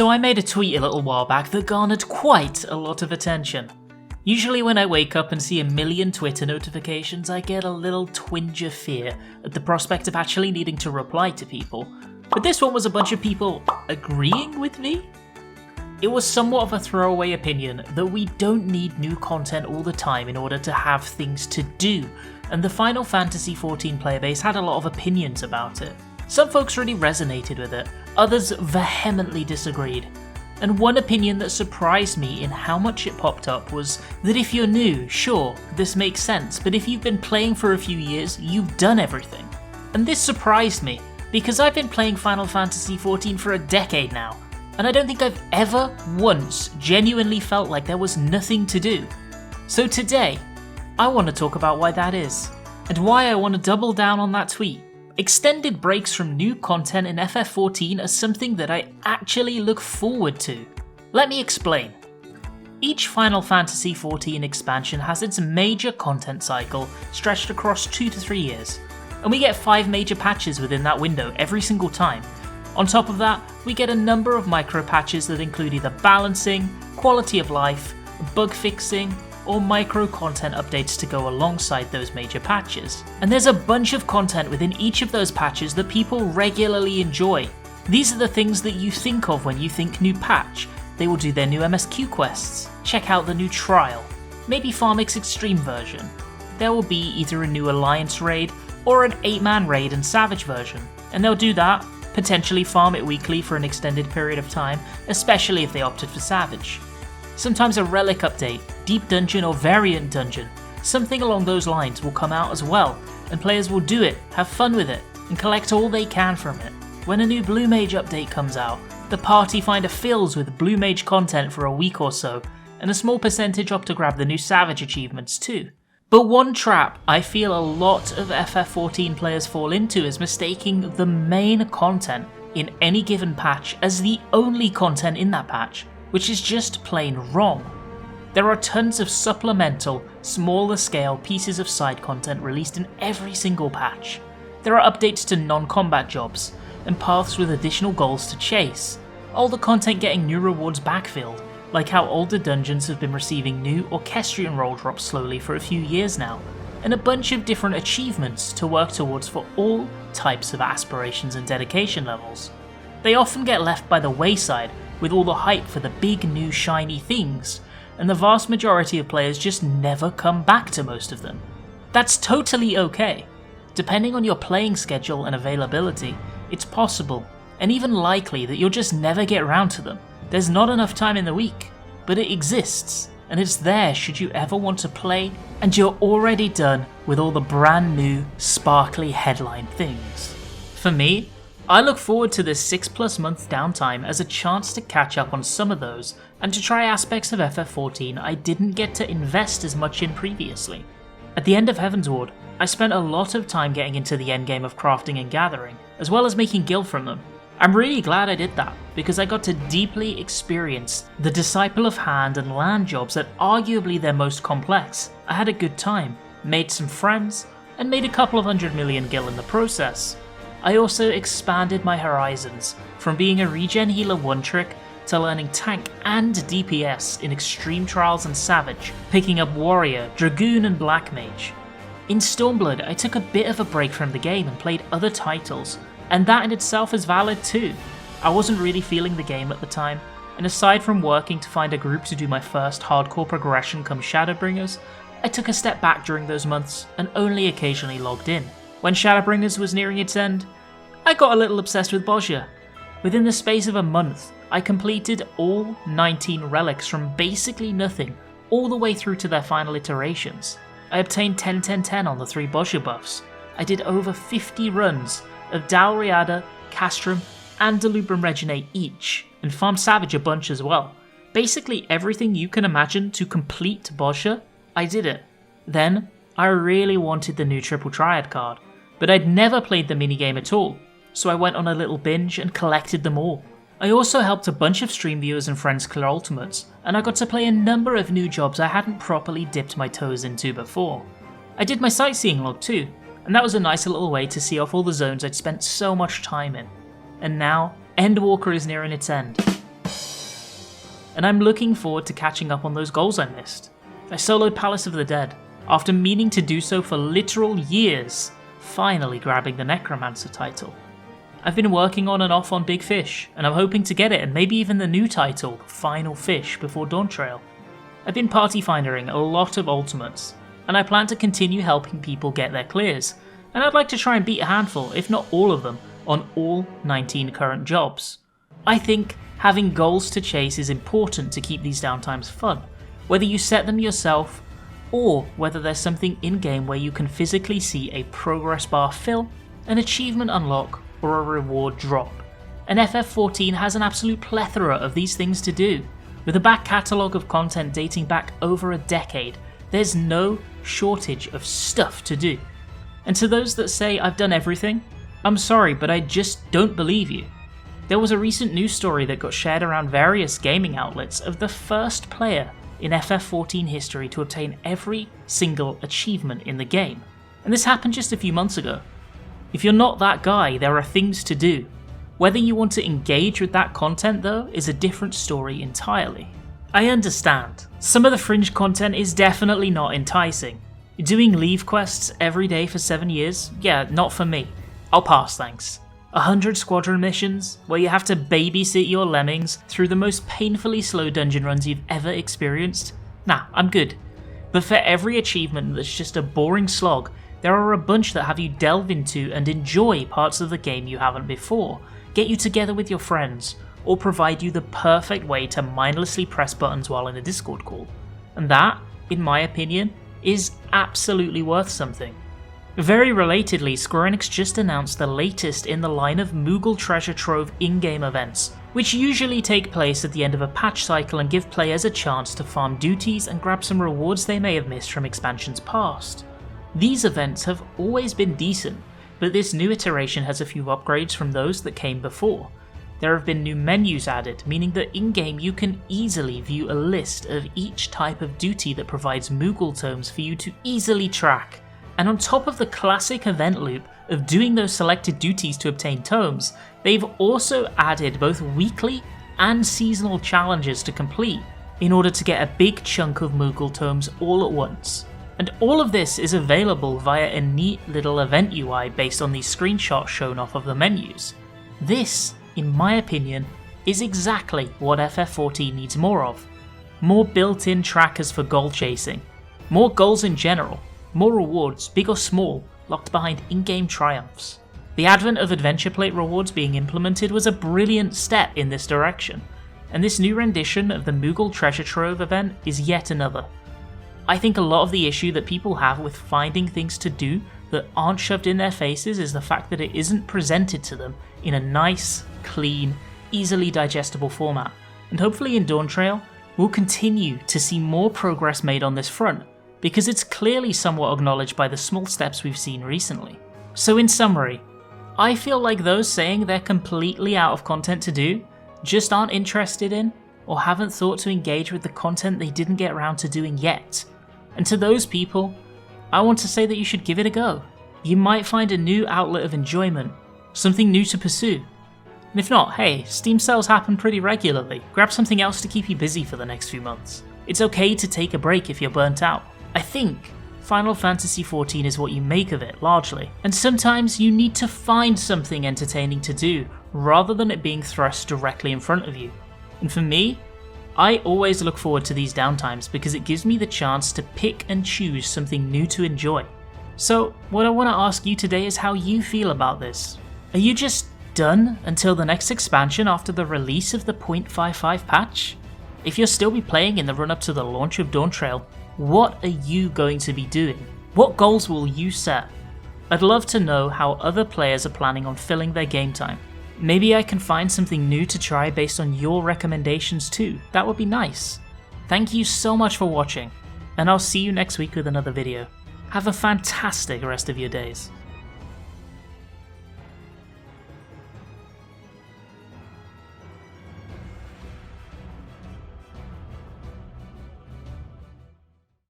So I made a tweet a little while back that garnered quite a lot of attention. Usually when I wake up and see a million Twitter notifications, I get a little twinge of fear at the prospect of actually needing to reply to people. But this one was a bunch of people agreeing with me? It was somewhat of a throwaway opinion that we don't need new content all the time in order to have things to do, and the Final Fantasy XIV player base had a lot of opinions about it. Some folks really resonated with it, others vehemently disagreed. And one opinion that surprised me in how much it popped up was that if you're new, sure, this makes sense, but if you've been playing for a few years, you've done everything. And this surprised me, because I've been playing Final Fantasy XIV for a decade now, and I don't think I've ever once genuinely felt like there was nothing to do. So today, I want to talk about why that is, and why I want to double down on that tweet. Extended breaks from new content in FF14 are something that I actually look forward to. Let me explain. Each Final Fantasy XIV expansion has its major content cycle stretched across 2 to 3 years, and we get 5 major patches within that window every single time. On top of that, we get a number of micro patches that include either balancing, quality of life, bug fixing, or micro content updates to go alongside those major patches. And there's a bunch of content within each of those patches that people regularly enjoy. These are the things that you think of when you think new patch. They will do their new MSQ quests, check out the new trial, maybe farm its extreme version. There will be either a new Alliance raid or an 8-man raid and Savage version, and they'll do that, potentially farm it weekly for an extended period of time, especially if they opted for Savage. Sometimes a relic update, deep dungeon or variant dungeon, something along those lines will come out as well, and players will do it, have fun with it, and collect all they can from it. When a new Blue Mage update comes out, the party finder fills with Blue Mage content for a week or so, and a small percentage opt to grab the new Savage achievements too. But one trap I feel a lot of FF14 players fall into is mistaking the main content in any given patch as the only content in that patch, which is just plain wrong. There are tons of supplemental, smaller scale pieces of side content released in every single patch. There are updates to non-combat jobs, and paths with additional goals to chase, older content getting new rewards backfilled, like how older dungeons have been receiving new Orchestrion role drops slowly for a few years now, and a bunch of different achievements to work towards for all types of aspirations and dedication levels. They often get left by the wayside with all the hype for the big new shiny things, and the vast majority of players just never come back to most of them. That's totally okay. Depending on your playing schedule and availability, it's possible, and even likely, that you'll just never get around to them. There's not enough time in the week, but it exists, and it's there should you ever want to play, and you're already done with all the brand new, sparkly headline things. For me, I look forward to this 6+ month downtime as a chance to catch up on some of those, and to try aspects of FF14 I didn't get to invest as much in previously. At the end of Heavensward, I spent a lot of time getting into the endgame of crafting and gathering, as well as making guild from them. I'm really glad I did that, because I got to deeply experience the Disciple of Hand and land jobs at arguably their most complex. I had a good time, made some friends, and made a couple of 100 million gil in the process. I also expanded my horizons, from being a regen healer one-trick to learning tank and DPS in Extreme Trials and Savage, picking up Warrior, Dragoon and Black Mage. In Stormblood, I took a bit of a break from the game and played other titles, and that in itself is valid too. I wasn't really feeling the game at the time, and aside from working to find a group to do my first hardcore progression come Shadowbringers, I took a step back during those months and only occasionally logged in. When Shadowbringers was nearing its end, I got a little obsessed with Bozja. Within the space of a month, I completed all 19 relics from basically nothing, all the way through to their final iterations. I obtained 10-10-10 on the 3 Bozja buffs. I did over 50 runs of Dalriada, Castrum, and Delubrum Reginate each, and farmed Savage a bunch as well. Basically everything you can imagine to complete Bozja, I did it. Then, I really wanted the new Triple Triad card, but I'd never played the minigame at all, so I went on a little binge and collected them all. I also helped a bunch of stream viewers and friends clear ultimates, and I got to play a number of new jobs I hadn't properly dipped my toes into before. I did my sightseeing log too, and that was a nice little way to see off all the zones I'd spent so much time in. And now, Endwalker is nearing its end. and I'm looking forward to catching up on those goals I missed. I soloed Palace of the Dead, after meaning to do so for literal years, finally grabbing the Necromancer title. I've been working on and off on Big Fish, and I'm hoping to get it and maybe even the new title, Final Fish, before Dawntrail. I've been party findering a lot of ultimates, and I plan to continue helping people get their clears, and I'd like to try and beat a handful, if not all of them, on all 19 current jobs. I think having goals to chase is important to keep these downtimes fun, whether you set them yourself or whether there's something in-game where you can physically see a progress bar fill, an achievement unlock, or a reward drop. And FF14 has an absolute plethora of these things to do. With a back catalogue of content dating back over a decade, there's no shortage of stuff to do. And to those that say I've done everything, I'm sorry, but I just don't believe you. There was a recent news story that got shared around various gaming outlets of the first player in FF14 history to obtain every single achievement in the game. And this happened just a few months ago. If you're not that guy, there are things to do. Whether you want to engage with that content though is a different story entirely. I understand, some of the fringe content is definitely not enticing. Doing leave quests every day for 7 years? Yeah, not for me. I'll pass, thanks. 100 squadron missions, where you have to babysit your lemmings through the most painfully slow dungeon runs you've ever experienced? Nah, I'm good. But for every achievement that's just a boring slog, there are a bunch that have you delve into and enjoy parts of the game you haven't before, get you together with your friends, or provide you the perfect way to mindlessly press buttons while in a Discord call. And that, in my opinion, is absolutely worth something. Very relatedly, Square Enix just announced the latest in the line of Moogle Treasure Trove in-game events, which usually take place at the end of a patch cycle and give players a chance to farm duties and grab some rewards they may have missed from expansions past. These events have always been decent, but this new iteration has a few upgrades from those that came before. There have been new menus added, meaning that in-game you can easily view a list of each type of duty that provides Moogle tomes for you to easily track. And on top of the classic event loop of doing those selected duties to obtain tomes, they've also added both weekly and seasonal challenges to complete in order to get a big chunk of Moogle tomes all at once. And all of this is available via a neat little event UI based on these screenshots shown off of the menus. This, in my opinion, is exactly what FF14 needs more of. More built-in trackers for goal chasing, more goals in general, more rewards, big or small, locked behind in-game triumphs. The advent of adventure plate rewards being implemented was a brilliant step in this direction, and this new rendition of the Moogle Treasure Trove event is yet another. I think a lot of the issue that people have with finding things to do that aren't shoved in their faces is the fact that it isn't presented to them in a nice, clean, easily digestible format, and hopefully in Dawntrail, we'll continue to see more progress made on this front, because it's clearly somewhat acknowledged by the small steps we've seen recently. So in summary, I feel like those saying they're completely out of content to do just aren't interested in, or haven't thought to engage with the content they didn't get around to doing yet. And to those people, I want to say that you should give it a go. You might find a new outlet of enjoyment, something new to pursue. And if not, hey, Steam sales happen pretty regularly. Grab something else to keep you busy for the next few months. It's okay to take a break if you're burnt out. I think Final Fantasy XIV is what you make of it, largely. And sometimes you need to find something entertaining to do, rather than it being thrust directly in front of you. And for me, I always look forward to these downtimes because it gives me the chance to pick and choose something new to enjoy. So what I want to ask you today is how you feel about this. Are you just done until the next expansion after the release of the 0.55 patch? If you'll still be playing in the run up to the launch of Dawntrail, what are you going to be doing? What goals will you set? I'd love to know how other players are planning on filling their game time. Maybe I can find something new to try based on your recommendations too. That would be nice. Thank you so much for watching, and I'll see you next week with another video. Have a fantastic rest of your days.